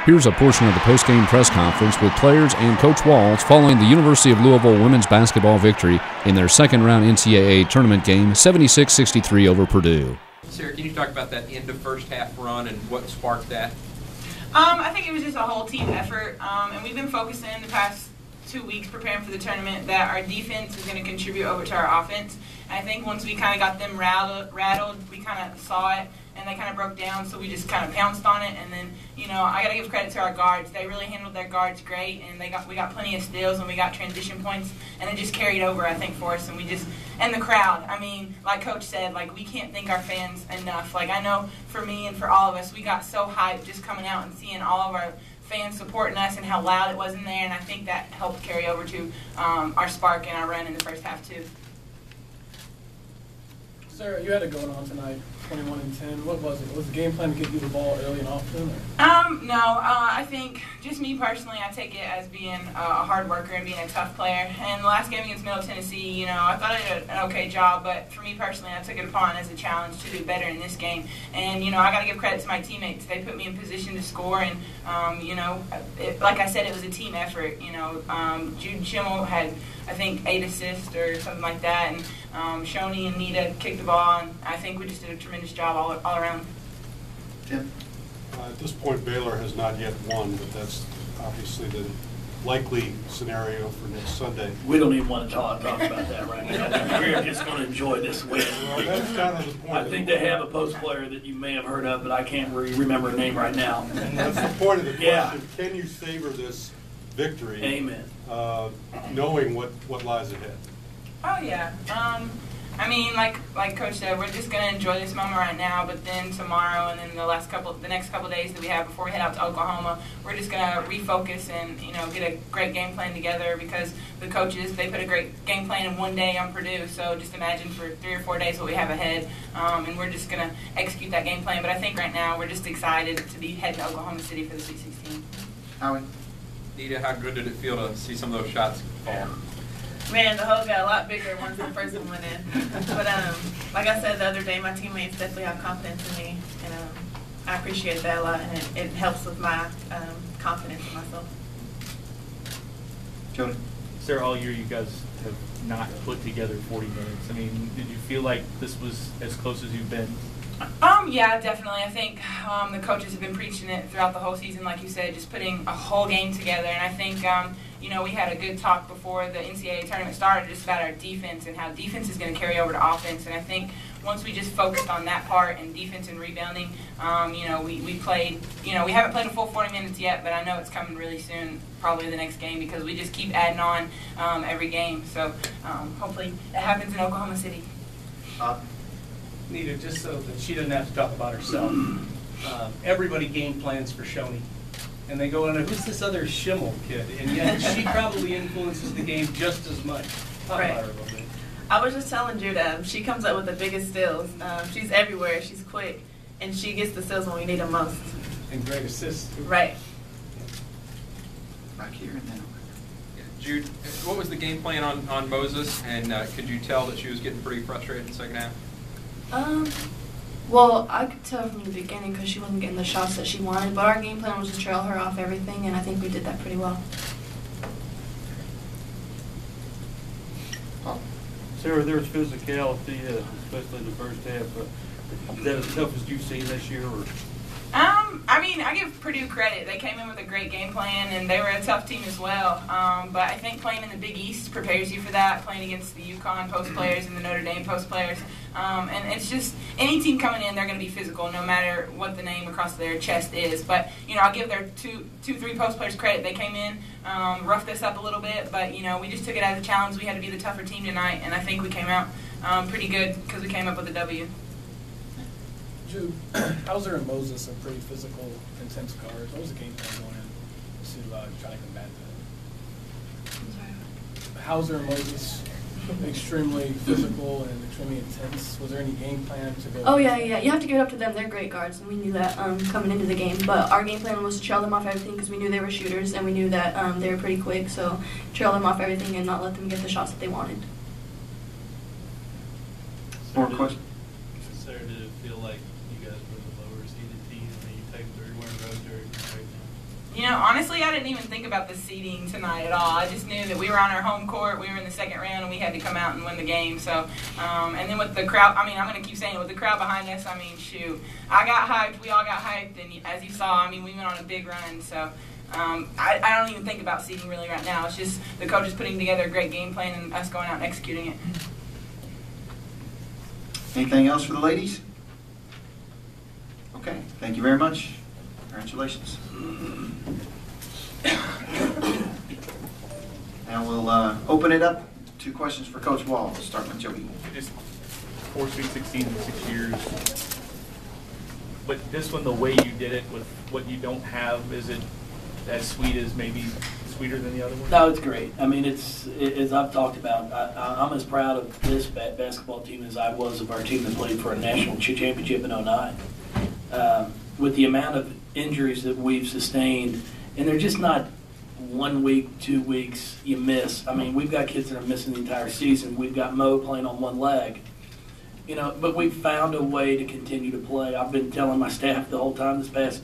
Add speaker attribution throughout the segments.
Speaker 1: Here's a portion of the post-game press conference with players and Coach Walls following the University of Louisville women's basketball victory in their second-round NCAA tournament game, 76-63 over Purdue.
Speaker 2: Sarah, can you talk about that end of first half run and what sparked that?
Speaker 3: I think it was just a whole team effort, and we've been focusing the past 2 weeks preparing for the tournament that our defense is going to contribute over to our offense. And I think once we kind of got them rattled, we kind of saw it, and they kind of broke down, so we just kind of pounced on it. And then, I got to give credit to our guards. They really handled their guards great, and we got plenty of steals, and we got transition points, and it just carried over, I think, for us. And the crowd, I mean, like Coach said, we can't thank our fans enough. I know for me and for all of us, we got so hyped just coming out and seeing all of our fans supporting us and how loud it was in there, and I think that helped carry over to our spark and our run in the first half, too.
Speaker 4: Sarah, you had it going on tonight, 21-10. What was it? Was the game plan to get you the ball early and often?
Speaker 3: No. I think just me personally, I take it as being a hard worker and being a tough player. And the last game against Middle Tennessee, I thought I did an okay job, but for me personally, I took it upon as a challenge to do better in this game. And, I got to give credit to my teammates. They put me in position to score, and, like I said, it was a team effort. Jude Schimmel had, I think, 8 assists or something like that, and Shoney and Nita kicked the ball, and I think we just did a tremendous job all around.
Speaker 5: Tim?
Speaker 6: At this point, Baylor has not yet won, but that's obviously the likely scenario for next Sunday.
Speaker 5: We don't even want to talk about that right now. We're just going to enjoy this win.
Speaker 6: Well, that's kind of the point.
Speaker 5: I think they have a post player that you may have heard of, but I can't remember a name right now.
Speaker 6: And that's the point of the question.
Speaker 5: Yeah.
Speaker 6: Can you savor this victory?
Speaker 5: Amen.
Speaker 6: Knowing what lies ahead?
Speaker 3: Oh, yeah. Like Coach said, we're just going to enjoy this moment right now, but then tomorrow and then the next couple days that we have before we head out to Oklahoma, we're just going to refocus and, get a great game plan together, because the coaches, they put a great game plan in one day on Purdue, so just imagine for 3 or 4 days what we have ahead, and we're just going to execute that game plan. But I think right now we're just excited to be heading to Oklahoma City for the Sweet 16.
Speaker 5: Howie?
Speaker 2: Nita, how good did it feel to see some of those shots fall?
Speaker 7: Man, the hole got a lot bigger once the first one went in. But like I said the other day, my teammates definitely have confidence in me, and I appreciate that a lot, and it helps with my confidence in myself.
Speaker 5: Jody?
Speaker 8: Sarah, all year you guys have not put together 40 minutes. I mean, did you feel like this was as close as you've been?
Speaker 3: Yeah, definitely. I think the coaches have been preaching it throughout the whole season, like you said, just putting a whole game together. And I think, we had a good talk before the NCAA tournament started just about our defense and how defense is going to carry over to offense. And I think once we just focused on that part and defense and rebounding, we played, we haven't played a full 40 minutes yet, but I know it's coming really soon, probably the next game, because we just keep adding on every game. So hopefully it happens in Oklahoma City.
Speaker 9: Nita, just so that she doesn't have to talk about herself, everybody game plans for Shoney. And they go, who's this other Schimmel kid? And yet she probably influences the game just as much. Talk about her a little bit.
Speaker 7: I was just telling Judah, she comes up with the biggest steals. She's everywhere. She's quick. And she gets the steals when we need them most.
Speaker 9: And great assists, too.
Speaker 7: Right.
Speaker 5: Back here and then.
Speaker 2: Jude, what was the game plan on Moses, and could you tell that she was getting pretty frustrated in the second half?
Speaker 10: Well, I could tell from the beginning because she wasn't getting the shots that she wanted, but our game plan was to trail her off everything, and I think we did that pretty well.
Speaker 11: Sarah, there's physicality, especially in the first half. Is that as tough as you've seen this year? Or?
Speaker 3: I give Purdue credit. They came in with a great game plan, and they were a tough team as well. But I think playing in the Big East prepares you for that, playing against the UConn post players and the Notre Dame post players. And it's just any team coming in, they're going to be physical no matter what the name across their chest is. But, I'll give their two, 3 post players credit. They came in, roughed us up a little bit, but, we just took it as a challenge. We had to be the tougher team tonight, and I think we came out pretty good because we came up with a W.
Speaker 4: Jude, Hauser and Moses are pretty physical, intense guards. What was the game plan going in to try to combat that?
Speaker 10: I'm sorry.
Speaker 4: Hauser and Moses, extremely physical and extremely intense. Was there any game plan to go?
Speaker 10: Oh, yeah. You have to give it up to them. They're great guards, and we knew that coming into the game. But our game plan was to trail them off everything because we knew they were shooters, and we knew that they were pretty quick. So trail them off everything and not let them get the shots that they wanted.
Speaker 5: More questions?
Speaker 8: Sarah, did it feel like you guys were the lower seeded team? I mean, you take 3 win road right now.
Speaker 3: honestly, I didn't even think about the seeding tonight at all. I just knew that we were on our home court, we were in the second round, and we had to come out and win the game. So, and then with the crowd, I'm going to keep saying it, with the crowd behind us, shoot. I got hyped, we all got hyped, and as you saw, we went on a big run. So, I don't even think about seeding really right now. It's just the coaches putting together a great game plan and us going out and executing it.
Speaker 12: Anything else for the ladies? Okay, thank you very much. Congratulations. Now we'll open it up to questions for Coach Wall. We'll start with Joey.
Speaker 8: Just 4 Sweet 16 in 6 years. But this one, the way you did it with what you don't have, is it as sweet as maybe sweeter than the other one?
Speaker 5: No, it's great. It's as I've talked about, I'm as proud of this basketball team as I was of our team that played for a national championship in '09. With the amount of injuries that we've sustained, and they're just not 1 week, 2 weeks you miss. We've got kids that are missing the entire season. We've got Mo playing on one leg. But we've found a way to continue to play. I've been telling my staff the whole time this past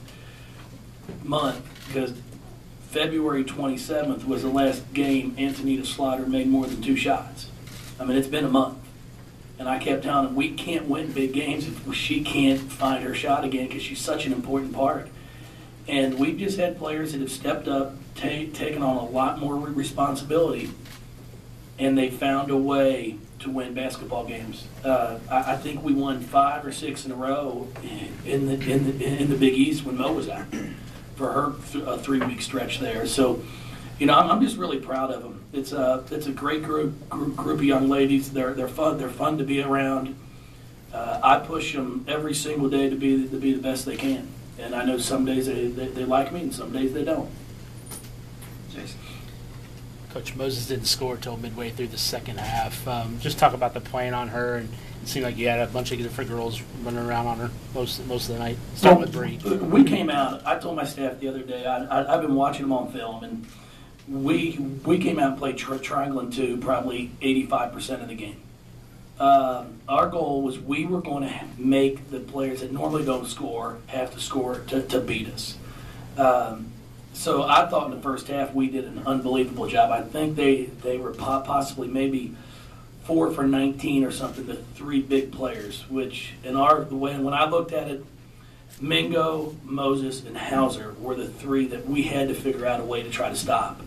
Speaker 5: month, because February 27th was the last game Antonita Slaughter made more than 2 shots. It's been a month. And I kept telling them, we can't win big games if she can't find her shot again, because she's such an important part. And we've just had players that have stepped up, taken on a lot more responsibility, and they found a way to win basketball games. I think we won 5 or 6 in a row in the Big East when Mo was out for her 3-week stretch there. So, I'm just really proud of them. It's a great group of young ladies. They're fun. They're fun to be around. I push them every single day to be the best they can. And I know some days they like me, and some days they don't.
Speaker 12: Jason.
Speaker 13: Coach, Moses didn't score until midway through the second half. Just talk about the playing on her, and it seemed like you had a bunch of different girls running around on her most of the night. Start with Bree.
Speaker 5: We came out. I told my staff the other day. I've been watching them on film, and we came out and played triangle and 2 probably 85% of the game. Our goal was we were going to make the players that normally don't score have to score to beat us. So I thought in the first half we did an unbelievable job. I think they were possibly maybe 4 for 19 or something, the 3 big players, which in when I looked at it, Mingo, Moses, and Hauser were the 3 that we had to figure out a way to try to stop.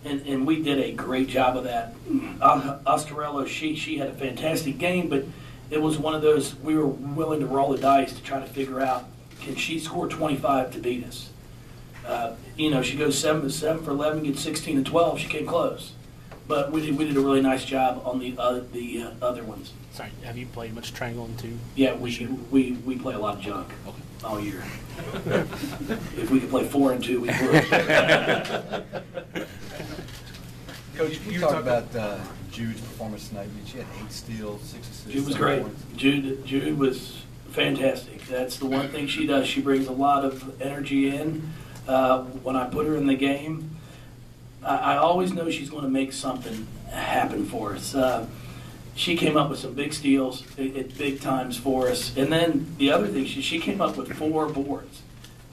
Speaker 5: And we did a great job of that. Oscarello, she had a fantastic game, but it was one of those, we were willing to roll the dice to try to figure out, can she score 25 to beat us? She goes 7 for 11, gets 16 and 12. She came close, but we did a really nice job on the other ones.
Speaker 13: Sorry, have you played much triangle in 2?
Speaker 5: Yeah, we play a lot of junk all year. If we could play 4 and 2, we would.
Speaker 14: Coach, you talk about Jude's performance tonight. She had 8 steals, 6 assists.
Speaker 5: Jude was great. Jude was fantastic. That's the one thing she does. She brings a lot of energy in. When I put her in the game, I always know she's going to make something happen for us. She came up with some big steals at big times for us. And then the other thing, she came up with 4 boards.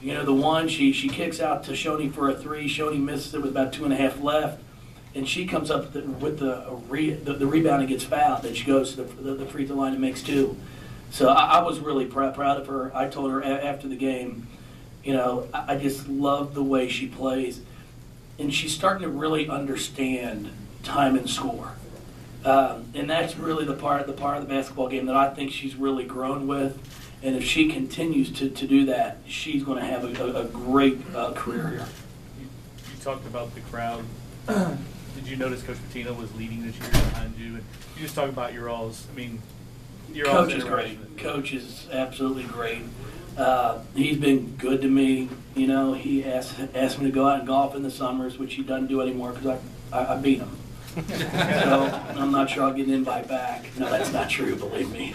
Speaker 5: The one, she kicks out to Shoney for a 3. Shoney misses it with about 2.5 left. And she comes up with the rebound and gets fouled. Then she goes to the free throw line and makes 2. So I was really proud of her. I told her after the game, I just love the way she plays. And she's starting to really understand time and score. And that's really the part of the basketball game that I think she's really grown with. And if she continues to do that, she's going to have a great career here.
Speaker 8: You talked about the crowd. Did you notice Coach Patino was leading this year behind you? And you just talk about your all's.
Speaker 5: Coach is great. Coach is absolutely great. He's been good to me. He asked me to go out and golf in the summers, which he doesn't do anymore because I beat him. So I'm not sure I'll get an invite back. No, that's not true. Believe me.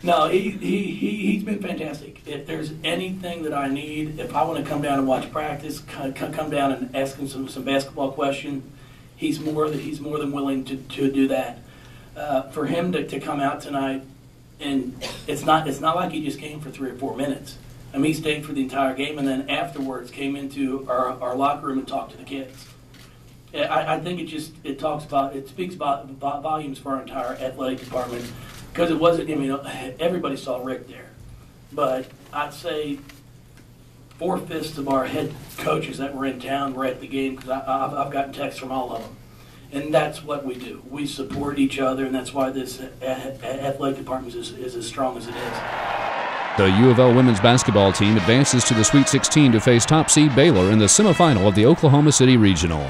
Speaker 5: No, he's been fantastic. If there's anything that I need, if I want to come down and watch practice, come down and ask him some basketball questions, he's more than willing to do that. For him to come out tonight, and it's not like he just came for 3 or 4 minutes. He stayed for the entire game, and then afterwards came into our locker room and talked to the kids. I think it speaks about volumes for our entire athletic department, because it wasn't, everybody saw Rick there. But I'd say 4/5 of our head coaches that were in town were at the game, because I've gotten texts from all of them. And that's what we do. We support each other, and that's why this athletic department is as strong as it is.
Speaker 1: The U of L women's basketball team advances to the Sweet 16 to face top seed Baylor in the semifinal of the Oklahoma City Regional.